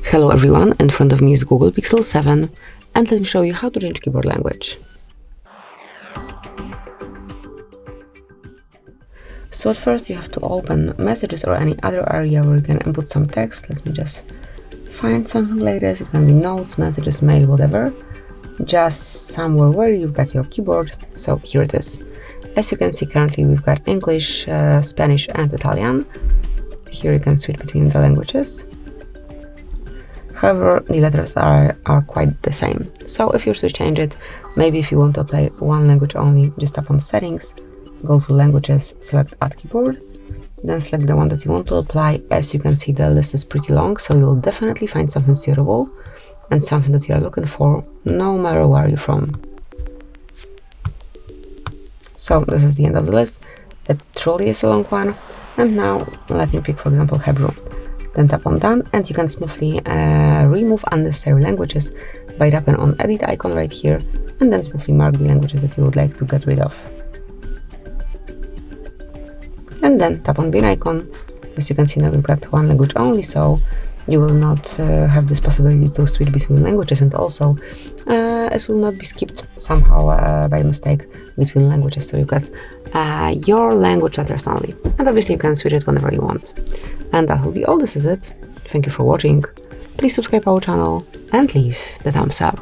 Hello everyone, in front of me is Google Pixel 7 and let me show you how to change keyboard language. So at first you have to open messages or any other area where you can input some text. Let me just find something like this. It can be notes, messages, mail, whatever. Just somewhere where you've got your keyboard. So here it is. As you can see, currently we've got English, Spanish and Italian. Here you can switch between the languages. However, the letters are quite the same. So if you wish to change it, maybe if you want to apply one language only, just tap on Settings, go to Languages, select Add Keyboard, then select the one that you want to apply. As you can see, the list is pretty long, so you'll definitely find something suitable and something that you are looking for, no matter where you're from. So this is the end of the list. It truly is a long one. And now let me pick, for example, Hebrew. Then tap on Done, and you can smoothly remove unnecessary languages by tapping on Edit icon right here, and then smoothly mark the languages that you would like to get rid of. And then tap on Bin icon. As you can see, now we've got one language only, so you will not have this possibility to switch between languages, and also it will not be skipped somehow by mistake between languages. So you've got your language letters only, and obviously you can switch it whenever you want. And that will be all. This is it. Thank you for watching. Please subscribe our channel and leave the thumbs up.